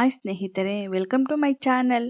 Hi ಸ್ನೇಹಿತರೆ, welcome to my channel.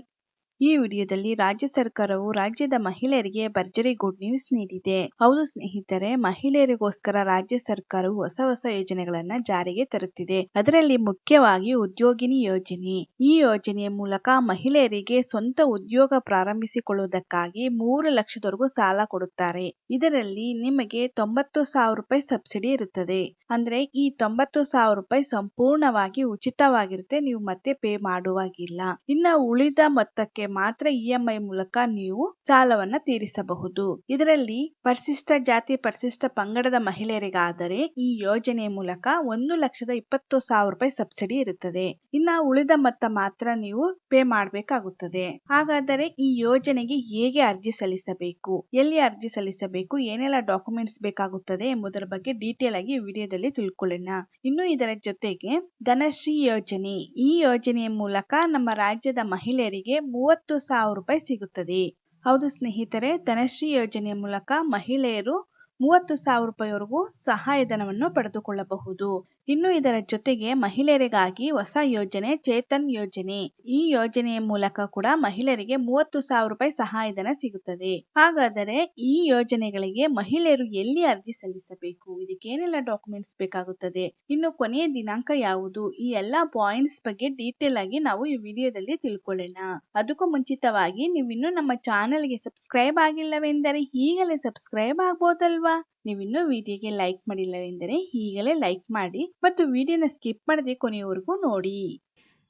ಈ ವಿಡಿಯೋದಲ್ಲಿ ರಾಜ್ಯ ಸರ್ಕಾರವು ರಾಜ್ಯದ ಮಹಿಳೆಯರಿಗೆ ಭರ್ಜರಿ ಗುಡ್ ನ್ಯೂಸ್ ನೀಡಿದೆ. ಹೌದು ಸ್ನೇಹಿತರೆ, ಮಹಿಳೆಯರಿಗೋಸ್ಕರ ರಾಜ್ಯ ಸರ್ಕಾರವು ಹೊಸ ಯೋಜನೆಗಳನ್ನ ಜಾರಿಗೆ ತರುತ್ತಿದೆ. ಅದರಲ್ಲಿ ಮುಖ್ಯವಾಗಿ ಉದ್ಯೋಗಿನಿ ಯೋಜನೆ. ಈ ಯೋಜನೆಯ ಮೂಲಕ ಮಹಿಳೆಯರಿಗೆ ಸ್ವಂತ ಉದ್ಯೋಗ ಪ್ರಾರಂಭಿಸಿಕೊಳ್ಳುವುದಕ್ಕಾಗಿ 3 ಲಕ್ಷದವರೆಗೂ ಸಾಲ ಕೊಡುತ್ತಾರೆ. ಇದರಲ್ಲಿ ನಿಮಗೆ 90,000 ರೂಪಾಯಿ ಸಬ್ಸಿಡಿ ಇರುತ್ತದೆ. ಅಂದ್ರೆ ಈ 90,000 ರೂಪಾಯಿ ಸಂಪೂರ್ಣವಾಗಿ ಉಚಿತವಾಗಿರುತ್ತೆ, ನೀವು ಮತ್ತೆ ಪೇ ಮಾಡುವಾಗಿಲ್ಲ. ಇನ್ನ ಉಳಿದ ಮೊತ್ತಕ್ಕೆ ಮಾತ್ರ EMI ಮೂಲಕ ನೀವು ಸಾಲವನ್ನ ತೀರಿಸಬಹುದು. ಇದರಲ್ಲಿ ಪರಿಶಿಷ್ಟ ಜಾತಿ ಪರಿಶಿಷ್ಟ ಪಂಗಡದ ಮಹಿಳೆಯರಿಗಾದರೆ ಈ ಯೋಜನೆಯ ಮೂಲಕ 1,20,000 ರೂಪಾಯಿ ಸಬ್ಸಿಡಿ ಇರುತ್ತದೆ. ಇನ್ನ ಉಳಿದ ಮೊತ್ತ ಮಾತ್ರ ನೀವು ಪೇ ಮಾಡಬೇಕಾಗುತ್ತದೆ. ಹಾಗಾದರೆ ಈ ಯೋಜನೆಗೆ ಹೇಗೆ ಅರ್ಜಿ ಸಲ್ಲಿಸಬೇಕು, ಎಲ್ಲಿ ಅರ್ಜಿ ಸಲ್ಲಿಸಬೇಕು, ಏನೆಲ್ಲ ಡಾಕ್ಯುಮೆಂಟ್ಸ್ ಬೇಕಾಗುತ್ತದೆ ಎಂಬುದರ ಬಗ್ಗೆ ಡೀಟೇಲ್ ಆಗಿ ವಿಡಿಯೋದಲ್ಲಿ ತಿಳ್ಕೊಳ್ಳೋಣ. ಇನ್ನು ಇದರ ಜೊತೆಗೆ ಧನಶ್ರೀ ಯೋಜನೆ, ಈ ಯೋಜನೆಯ ಮೂಲಕ ನಮ್ಮ ರಾಜ್ಯದ ಮಹಿಳೆಯರಿಗೆ 30,000 ರೂಪಾಯಿ ಸಿಗುತ್ತದೆ. ಹೌದು ಸ್ನೇಹಿತರೆ, ಧನಶ್ರೀ ಯೋಜನೆಯ ಮೂಲಕ ಮಹಿಳೆಯರು 30,000 ರೂಪಾಯಿವರೆಗೂ ಸಹಾಯಧನವನ್ನು ಪಡೆದುಕೊಳ್ಳಬಹುದು. ಇನ್ನು ಇದರ ಜೊತೆಗೆ ಮಹಿಳೆಯರಿಗಾಗಿ ಹೊಸ ಯೋಜನೆ ಚೇತನ್ ಯೋಜನೆ. ಈ ಯೋಜನೆಯ ಮೂಲಕ ಕೂಡ ಮಹಿಳೆಯರಿಗೆ 30,000 ರೂಪಾಯಿ ಸಹಾಯಧನ ಸಿಗುತ್ತದೆ. ಹಾಗಾದರೆ ಈ ಯೋಜನೆಗಳಿಗೆ ಮಹಿಳೆಯರು ಎಲ್ಲಿ ಅರ್ಜಿ ಸಲ್ಲಿಸಬೇಕು, ಇದಕ್ಕೆ ಏನೆಲ್ಲ ಡಾಕ್ಯುಮೆಂಟ್ಸ್ ಬೇಕಾಗುತ್ತದೆ, ಇನ್ನು ಕೊನೆಯ ದಿನಾಂಕ ಯಾವುದು, ಈ ಎಲ್ಲಾ ಪಾಯಿಂಟ್ಸ್ ಬಗ್ಗೆ ಡೀಟೇಲ್ ಆಗಿ ನಾವು ಈ ವಿಡಿಯೋದಲ್ಲಿ ತಿಳ್ಕೊಳ್ಳೋಣ. ಅದಕ್ಕೂ ಮುಂಚಿತವಾಗಿ ನೀವಿನ್ನು ನಮ್ಮ ಚಾನೆಲ್ಗೆ ಸಬ್ಸ್ಕ್ರೈಬ್ ಆಗಿಲ್ಲವೆಂದರೆ ಈಗಲೇ ಸಬ್ಸ್ಕ್ರೈಬ್ ಆಗ್ಬೋದಲ್ವಾ. ನೀವಿನ್ನೂ ವಿಡಿಯೋಗೆ ಲೈಕ್ ಮಾಡಿಲ್ಲವೆಂದರೆ ಈಗಲೇ ಲೈಕ್ ಮಾಡಿ ಮತ್ತು ವಿಡಿಯೋನ ಸ್ಕಿಪ್ ಮಾಡದೆ ಕೊನೆಯವರೆಗೂ ನೋಡಿ.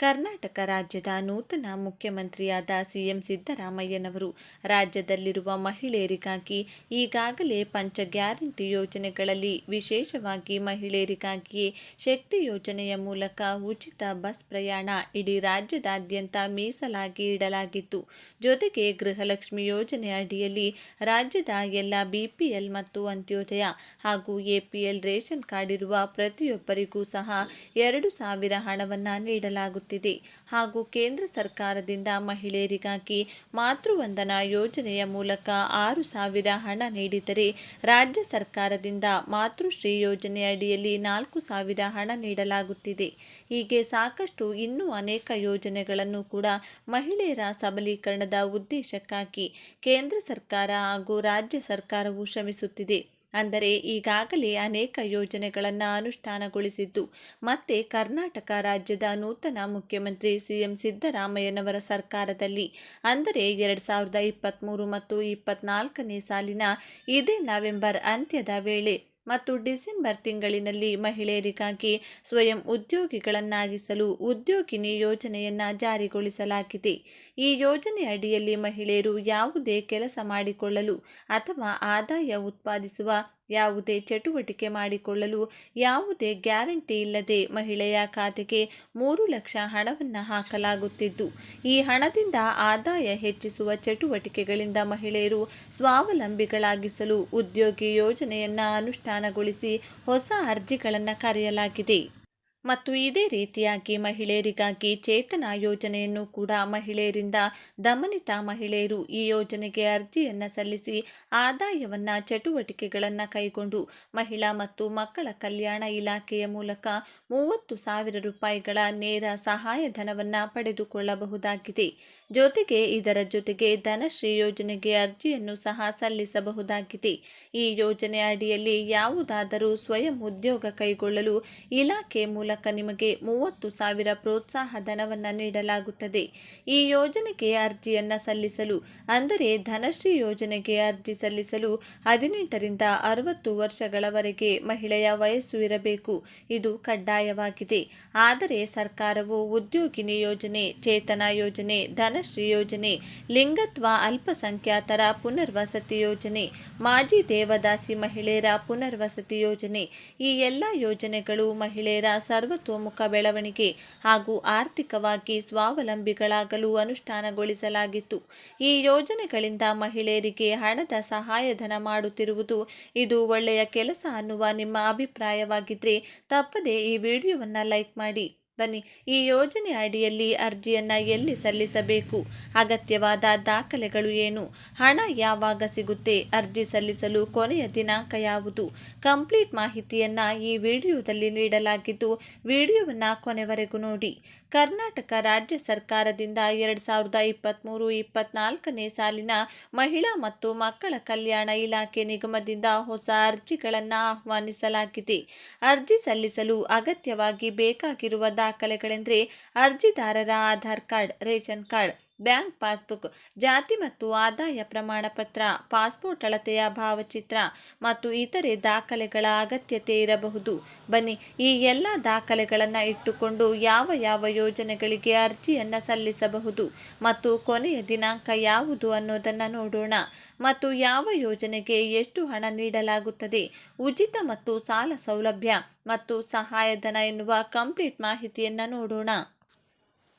ಕರ್ನಾಟಕ ರಾಜ್ಯದ ನೂತನ ಮುಖ್ಯಮಂತ್ರಿಯಾದ ಸಿಎಂ ಸಿದ್ದರಾಮಯ್ಯನವರು ರಾಜ್ಯದಲ್ಲಿರುವ ಮಹಿಳೆಯರಿಗಾಗಿ ಈಗಾಗಲೇ ಪಂಚ ಗ್ಯಾರಂಟಿ ಯೋಜನೆಗಳಲ್ಲಿ ವಿಶೇಷವಾಗಿ ಮಹಿಳೆಯರಿಗಾಗಿಯೇ ಶಕ್ತಿ ಯೋಜನೆಯ ಮೂಲಕ ಉಚಿತ ಬಸ್ ಪ್ರಯಾಣ ಇಡೀ ರಾಜ್ಯದಾದ್ಯಂತ ಮೀಸಲಾಗಿ ಇಡಲಾಗಿತ್ತು. ಜೊತೆಗೆ ಗೃಹಲಕ್ಷ್ಮಿ ಯೋಜನೆ ಅಡಿಯಲ್ಲಿ ರಾಜ್ಯದ ಎಲ್ಲ BPL ಮತ್ತು ಅಂತ್ಯೋದಯ ಹಾಗೂ APL ರೇಷನ್ ಕಾರ್ಡ್ ಇರುವ ಪ್ರತಿಯೊಬ್ಬರಿಗೂ ಸಹ 2,000 ಹಣವನ್ನು ನೀಡಲಾಗುತ್ತದೆ. ಹಾಗೂ ಕೇಂದ್ರ ಸರ್ಕಾರದಿಂದ ಮಹಿಳೆಯರಿಗಾಗಿ ಮಾತೃವಂದನಾ ಯೋಜನೆಯ ಮೂಲಕ 6,000 ಹಣ ನೀಡಿದರೆ ರಾಜ್ಯ ಸರ್ಕಾರದಿಂದ ಮಾತೃಶ್ರೀ ಯೋಜನೆ ಅಡಿಯಲ್ಲಿ 4,000 ಹಣ ನೀಡಲಾಗುತ್ತಿದೆ. ಹೀಗೆ ಸಾಕಷ್ಟು ಇನ್ನೂ ಅನೇಕ ಯೋಜನೆಗಳನ್ನು ಕೂಡ ಮಹಿಳೆಯರ ಸಬಲೀಕರಣದ ಉದ್ದೇಶಕ್ಕಾಗಿ ಕೇಂದ್ರ ಸರ್ಕಾರ ಹಾಗೂ ರಾಜ್ಯ ಸರ್ಕಾರವು ಶ್ರಮಿಸುತ್ತಿದೆ. ಅಂದರೆ ಈಗಾಗಲೇ ಅನೇಕ ಯೋಜನೆಗಳನ್ನು ಅನುಷ್ಠಾನಗೊಳಿಸಿದ್ದು ಮತ್ತೆ ಕರ್ನಾಟಕ ರಾಜ್ಯದ ನೂತನ ಮುಖ್ಯಮಂತ್ರಿ ಸಿಎಂ ಸಿದ್ದರಾಮಯ್ಯನವರ ಸರ್ಕಾರದಲ್ಲಿ ಅಂದರೆ 2023 ಮತ್ತು 24ನೇ ಸಾಲಿನ ಇದೇ ನವೆಂಬರ್ ಅಂತ್ಯದ ವೇಳೆ ಮತ್ತು ಡಿಸೆಂಬರ್ ತಿಂಗಳಿನಲ್ಲಿ ಮಹಿಳೆಯರಿಗಾಗಿ ಸ್ವಯಂ ಉದ್ಯೋಗಿಗಳನ್ನಾಗಿಸಲು ಉದ್ಯೋಗಿನಿ ಯೋಜನೆಯನ್ನು ಜಾರಿಗೊಳಿಸಲಾಗಿದೆ. ಈ ಯೋಜನೆ ಅಡಿಯಲ್ಲಿ ಮಹಿಳೆಯರು ಯಾವುದೇ ಕೆಲಸ ಮಾಡಿಕೊಳ್ಳಲು ಅಥವಾ ಆದಾಯ ಉತ್ಪಾದಿಸುವ ಯಾವುದೇ ಚಟುವಟಿಕೆ ಮಾಡಿಕೊಳ್ಳಲು ಯಾವುದೇ ಗ್ಯಾರಂಟಿ ಇಲ್ಲದೆ ಮಹಿಳೆಯ ಖಾತೆಗೆ 3 ಲಕ್ಷ ಹಣವನ್ನು ಹಾಕಲಾಗುತ್ತಿದ್ದು, ಈ ಹಣದಿಂದ ಆದಾಯ ಹೆಚ್ಚಿಸುವ ಚಟುವಟಿಕೆಗಳಿಂದ ಮಹಿಳೆಯರು ಸ್ವಾವಲಂಬಿಗಳಾಗಿಸಲು ಉದ್ಯೋಗಿ ಯೋಜನೆಯನ್ನು ಅನುಷ್ಠಾನಗೊಳಿಸಿ ಹೊಸ ಅರ್ಜಿಗಳನ್ನು ಕರೆಯಲಾಗಿದೆ. ಮತ್ತು ಇದೇ ರೀತಿಯಾಗಿ ಮಹಿಳೆಯರಿಗಾಗಿ ಚೇತನ ಯೋಜನೆಯನ್ನು ಕೂಡ ಮಹಿಳೆಯರಿಂದ ದಮನಿತ ಮಹಿಳೆಯರು ಈ ಯೋಜನೆಗೆ ಅರ್ಜಿಯನ್ನು ಸಲ್ಲಿಸಿ ಆದಾಯವನ್ನು ಚಟುವಟಿಕೆಗಳನ್ನು ಕೈಗೊಂಡು ಮಹಿಳಾ ಮತ್ತು ಮಕ್ಕಳ ಕಲ್ಯಾಣ ಇಲಾಖೆಯ ಮೂಲಕ 30,000 ರೂಪಾಯಿಗಳ ನೇರ ಸಹಾಯಧನವನ್ನು ಪಡೆದುಕೊಳ್ಳಬಹುದಾಗಿದೆ. ಜೊತೆಗೆ ಇದರ ಜೊತೆಗೆ ಧನಶ್ರೀ ಯೋಜನೆಗೆ ಅರ್ಜಿಯನ್ನು ಸಹ ಸಲ್ಲಿಸಬಹುದಾಗಿದೆ. ಈ ಯೋಜನೆ ಅಡಿಯಲ್ಲಿ ಯಾವುದಾದರೂ ಸ್ವಯಂ ಉದ್ಯೋಗ ಕೈಗೊಳ್ಳಲು ಇಲಾಖೆ ಮೂಲಕ ನಿಮಗೆ 30,000 ಪ್ರೋತ್ಸಾಹ ಧನವನ್ನು ನೀಡಲಾಗುತ್ತದೆ. ಈ ಯೋಜನೆಗೆ ಅರ್ಜಿಯನ್ನು ಸಲ್ಲಿಸಲು ಅಂದರೆ ಧನಶ್ರೀ ಯೋಜನೆಗೆ ಅರ್ಜಿ ಸಲ್ಲಿಸಲು 18ರಿಂದ 60 ವರ್ಷಗಳವರೆಗೆ ಮಹಿಳೆಯ ವಯಸ್ಸು ಇರಬೇಕು. ಇದು ಕಡ್ಡಾಯವಾಗಿದೆ. ಆದರೆ ಸರ್ಕಾರವು ಉದ್ಯೋಗಿನಿ ಯೋಜನೆ, ಚೇತನ ಯೋಜನೆ, ಧನಶ್ರೀ ಯೋಜನೆ, ಲಿಂಗತ್ವ ಅಲ್ಪಸಂಖ್ಯಾತರ ಪುನರ್ವಸತಿ ಯೋಜನೆ, ಮಾಜಿ ದೇವದಾಸಿ ಮಹಿಳೆಯರ ಪುನರ್ವಸತಿ ಯೋಜನೆ ಈ ಎಲ್ಲ ಯೋಜನೆಗಳು ಮಹಿಳೆಯರ ಸರ್ವತೋಮುಖ ಬೆಳವಣಿಗೆ ಹಾಗೂ ಆರ್ಥಿಕವಾಗಿ ಸ್ವಾವಲಂಬಿಗಳಾಗಲು ಅನುಷ್ಠಾನಗೊಳಿಸಲಾಗಿತ್ತು. ಈ ಯೋಜನೆಗಳಿಂದ ಮಹಿಳೆಯರಿಗೆ ಹಣದ ಸಹಾಯಧನ ಮಾಡುತ್ತಿರುವುದು ಇದು ಒಳ್ಳೆಯ ಕೆಲಸ ಅನ್ನುವ ನಿಮ್ಮ ಅಭಿಪ್ರಾಯವಾಗಿದ್ದರೆ ತಪ್ಪದೆ ಈ ವಿಡಿಯೋವನ್ನು ಲೈಕ್ ಮಾಡಿ. ಬನ್ನಿ, ಈ ಯೋಜನೆ ಅಡಿಯಲ್ಲಿ ಅರ್ಜಿಯನ್ನು ಎಲ್ಲಿ ಸಲ್ಲಿಸಬೇಕು, ಅಗತ್ಯವಾದ ದಾಖಲೆಗಳು ಏನು, ಹಣ ಯಾವಾಗ ಸಿಗುತ್ತೆ, ಅರ್ಜಿ ಸಲ್ಲಿಸಲು ಕೊನೆಯ ದಿನಾಂಕ ಯಾವುದು, ಕಂಪ್ಲೀಟ್ ಮಾಹಿತಿಯನ್ನು ಈ ವಿಡಿಯೋದಲ್ಲಿ ನೀಡಲಾಗಿದ್ದು ವಿಡಿಯೋವನ್ನು ಕೊನೆವರೆಗೂ ನೋಡಿ. ಕರ್ನಾಟಕ ರಾಜ್ಯ ಸರ್ಕಾರದಿಂದ 2023-24ನೇ ಸಾಲಿನ ಮಹಿಳಾ ಮತ್ತು ಮಕ್ಕಳ ಕಲ್ಯಾಣ ಇಲಾಖೆ ನಿಗಮದಿಂದ ಹೊಸ ಅರ್ಜಿಗಳನ್ನು ಆಹ್ವಾನಿಸಲಾಗಿದೆ. ಅರ್ಜಿ ಸಲ್ಲಿಸಲು ಅಗತ್ಯವಾಗಿ ಬೇಕಾಗಿರುವ ದಾಖಲೆಗಳೆಂದರೆ ಅರ್ಜಿದಾರರ Aadhaar card, ration card, bank passbook, ಜಾತಿ ಮತ್ತು ಆದಾಯ ಪ್ರಮಾಣ ಪತ್ರ, ಪಾಸ್ಪೋರ್ಟ್ ಅಳತೆಯ ಭಾವಚಿತ್ರ ಮತ್ತು ಇತರೆ ದಾಖಲೆಗಳ ಅಗತ್ಯತೆ ಇರಬಹುದು. ಬನ್ನಿ, ಈ ಎಲ್ಲ ದಾಖಲೆಗಳನ್ನು ಇಟ್ಟುಕೊಂಡು ಯಾವ ಯೋಜನೆಗಳಿಗೆ ಅರ್ಜಿಯನ್ನು ಸಲ್ಲಿಸಬಹುದು ಮತ್ತು ಕೊನೆಯ ದಿನಾಂಕ ಯಾವುದು ಅನ್ನೋದನ್ನು ನೋಡೋಣ. ಮತ್ತು ಯಾವ ಯೋಜನೆಗೆ ಎಷ್ಟು ಹಣ ನೀಡಲಾಗುತ್ತದೆ, ಉಚಿತ ಮತ್ತು ಸಾಲ ಸೌಲಭ್ಯ ಮತ್ತು ಸಹಾಯಧನ ಎನ್ನುವ ಕಂಪ್ಲೀಟ್ ಮಾಹಿತಿಯನ್ನು ನೋಡೋಣ.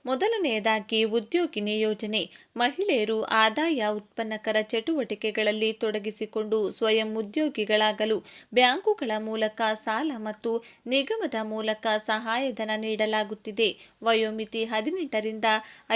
ಮೊದಲನೆಯದಾಗಿ ಉದ್ಯೋಗಿನಿ ಯೋಜನೆ. ಮಹಿಳೆಯರು ಆದಾಯ ಉತ್ಪನ್ನಕರ ಚಟುವಟಿಕೆಗಳಲ್ಲಿ ತೊಡಗಿಸಿಕೊಂಡು ಸ್ವಯಂ ಉದ್ಯೋಗಿಗಳಾಗಲು ಬ್ಯಾಂಕುಗಳ ಮೂಲಕ ಸಾಲ ಮತ್ತು ನಿಗಮದ ಮೂಲಕ ಸಹಾಯಧನ ನೀಡಲಾಗುತ್ತಿದೆ. ವಯೋಮಿತಿ 18ರಿಂದ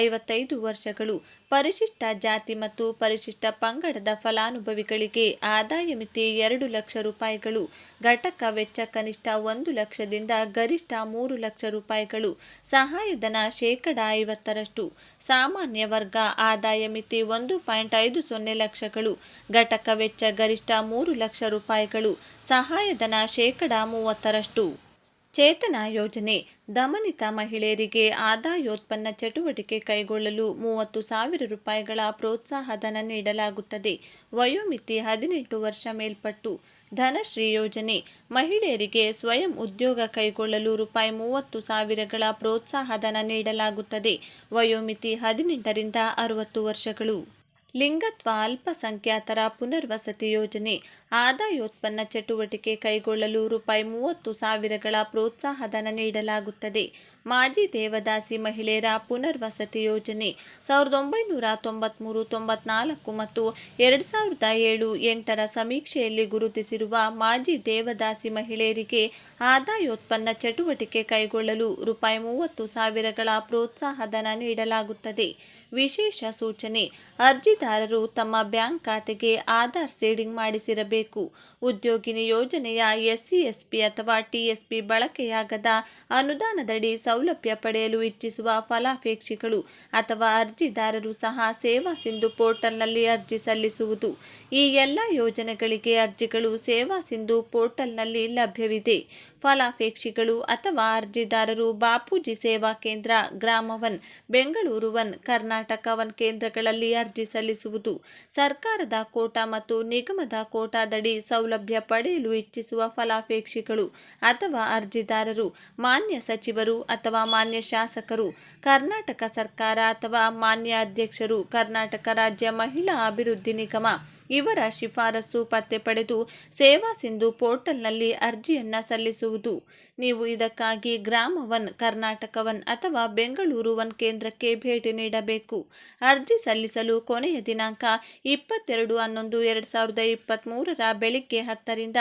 55 ವರ್ಷಗಳು. ಪರಿಶಿಷ್ಟ ಜಾತಿ ಮತ್ತು ಪರಿಶಿಷ್ಟ ಪಂಗಡದ ಫಲಾನುಭವಿಗಳಿಗೆ ಆದಾಯ ಮಿತಿ 2 ಲಕ್ಷ ರೂಪಾಯಿಗಳು. ಘಟಕ ವೆಚ್ಚ ಕನಿಷ್ಠ 1 ಲಕ್ಷದಿಂದ ಗರಿಷ್ಠ 3 ಲಕ್ಷ ರೂಪಾಯಿಗಳು. ಸಹಾಯಧನ 50%. ಸಾಮಾನ್ಯ ವರ್ಗ ಆದಾಯ ಮಿತಿ 1.50 ಲಕ್ಷಗಳು. ಘಟಕ ವೆಚ್ಚ ಗರಿಷ್ಠ 3 ಲಕ್ಷ ರೂಪಾಯಿಗಳು. ಸಹಾಯಧನ 30%. ಚೇತನ ಯೋಜನೆ. ದಮನಿತ ಮಹಿಳೆಯರಿಗೆ ಆದಾಯೋತ್ಪನ್ನ ಚಟುವಟಿಕೆ ಕೈಗೊಳ್ಳಲು 30,000 ರೂಪಾಯಿಗಳ ಪ್ರೋತ್ಸಾಹಧನ ನೀಡಲಾಗುತ್ತದೆ. ವಯೋಮಿತಿ 18 ವರ್ಷ ಮೇಲ್ಪಟ್ಟು. ಧನಶ್ರೀ ಯೋಜನೆ. ಮಹಿಳೆಯರಿಗೆ ಸ್ವಯಂ ಉದ್ಯೋಗ ಕೈಗೊಳ್ಳಲು ರೂಪಾಯಿ 30,000ಗಳ ಪ್ರೋತ್ಸಾಹಧನ ನೀಡಲಾಗುತ್ತದೆ. ವಯೋಮಿತಿ 18ರಿಂದ 60 ವರ್ಷಗಳು. ಲಿಂಗತ್ವ ಅಲ್ಪಸಂಖ್ಯಾತರ ಪುನರ್ವಸತಿ ಯೋಜನೆ. ಆದಾಯೋತ್ಪನ್ನ ಚಟುವಟಿಕೆ ಕೈಗೊಳ್ಳಲು ರೂಪಾಯಿ 30,000ಗಳ ಪ್ರೋತ್ಸಾಹಧನ ನೀಡಲಾಗುತ್ತದೆ. ಮಾಜಿ ದೇವದಾಸಿ ಮಹಿಳೆಯರ ಪುನರ್ವಸತಿ ಯೋಜನೆ. 1993-94 ಮತ್ತು 2007-8ರ ಸಮೀಕ್ಷೆಯಲ್ಲಿ ಗುರುತಿಸಿರುವ ಮಾಜಿ ದೇವದಾಸಿ ಮಹಿಳೆಯರಿಗೆ ಆದಾಯೋತ್ಪನ್ನ ಚಟುವಟಿಕೆ ಕೈಗೊಳ್ಳಲು ರೂಪಾಯಿ 30,000ಗಳ ಪ್ರೋತ್ಸಾಹಧನ ನೀಡಲಾಗುತ್ತದೆ. ವಿಶೇಷ ಸೂಚನೆ: ಅರ್ಜಿದಾರರು ತಮ್ಮ ಬ್ಯಾಂಕ್ ಖಾತೆಗೆ ಆಧಾರ್ ಸೀಡಿಂಗ್ ಮಾಡಿಸಿರಬೇಕು. ಉದ್ಯೋಗಿನಿ ಯೋಜನೆಯ SC, SP ಅಥವಾ TSP ಬಳಕೆಯಾಗದ ಅನುದಾನದಡಿ ಸೌಲಭ್ಯ ಪಡೆಯಲು ಇಚ್ಛಿಸುವ ಫಲಾಪೇಕ್ಷಿಗಳು ಅಥವಾ ಅರ್ಜಿದಾರರು ಸಹ ಸೇವಾ ಸಿಂಧು ಪೋರ್ಟಲ್ನಲ್ಲಿ ಅರ್ಜಿ ಸಲ್ಲಿಸುವುದು. ಈ ಎಲ್ಲ ಯೋಜನೆಗಳಿಗೆ ಅರ್ಜಿಗಳು ಸೇವಾ ಸಿಂಧು ಪೋರ್ಟಲ್ನಲ್ಲಿ ಲಭ್ಯವಿದೆ. ಫಲಾಪೇಕ್ಷಿಗಳು ಅಥವಾ ಅರ್ಜಿದಾರರು ಬಾಪೂಜಿ ಸೇವಾ ಕೇಂದ್ರ, ಗ್ರಾಮ 1, ಬೆಂಗಳೂರು 1, ಕರ್ನಾಟಕ 1 ಕೇಂದ್ರಗಳಲ್ಲಿ ಅರ್ಜಿ ಸಲ್ಲಿಸುವುದು. ಸರ್ಕಾರದ ಕೋಟಾ ಮತ್ತು ನಿಗಮದ ಕೋಟಾದಡಿ ಸೌಲಭ್ಯ ಪಡೆಯಲು ಇಚ್ಛಿಸುವ ಫಲಾಪೇಕ್ಷಿಗಳು ಅಥವಾ ಅರ್ಜಿದಾರರು ಮಾನ್ಯ ಸಚಿವರು ಅಥವಾ ಮಾನ್ಯ ಶಾಸಕರು, ಕರ್ನಾಟಕ ಸರ್ಕಾರ ಅಥವಾ ಮಾನ್ಯ ಅಧ್ಯಕ್ಷರು, ಕರ್ನಾಟಕ ರಾಜ್ಯ ಮಹಿಳಾ ಅಭಿವೃದ್ಧಿ ನಿಗಮ ಇವರ ಶಿಫಾರಸು ಪತ್ತೆ ಪಡೆದು ಸೇವಾ ಸಿಂಧು ಪೋರ್ಟಲ್ನಲ್ಲಿ ಅರ್ಜಿಯನ್ನು ಸಲ್ಲಿಸುವುದು. ನೀವು ಇದಕ್ಕಾಗಿ ಗ್ರಾಮ 1, ಕರ್ನಾಟಕ 1 ಅಥವಾ ಬೆಂಗಳೂರು 1 ಕೇಂದ್ರಕ್ಕೆ ಭೇಟಿ ನೀಡಬೇಕು. ಅರ್ಜಿ ಸಲ್ಲಿಸಲು ಕೊನೆಯ ದಿನಾಂಕ 22/11/2023 ಬೆಳಿಗ್ಗೆ 10ರಿಂದ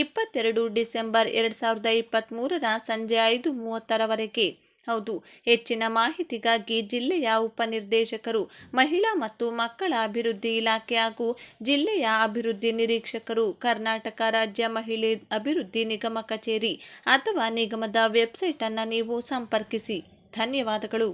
22 ಡಿಸೆಂಬರ್ 2023 ಸಂಜೆ 5:30 ಹೌದು. ಹೆಚ್ಚಿನ ಮಾಹಿತಿಗಾಗಿ ಜಿಲ್ಲೆಯ ಉಪನಿರ್ದೇಶಕರು, ಮಹಿಳಾ ಮತ್ತು ಮಕ್ಕಳ ಅಭಿವೃದ್ಧಿ ಇಲಾಖೆ ಹಾಗೂ ಜಿಲ್ಲೆಯ ಅಭಿವೃದ್ಧಿ ನಿರೀಕ್ಷಕರು, ಕರ್ನಾಟಕ ರಾಜ್ಯ ಮಹಿಳಾ ಅಭಿವೃದ್ಧಿ ನಿಗಮ ಕಚೇರಿ ಅಥವಾ ನಿಗಮದ ವೆಬ್ಸೈಟ್ ಅನ್ನು ನೀವು ಸಂಪರ್ಕಿಸಿ. ಧನ್ಯವಾದಗಳು.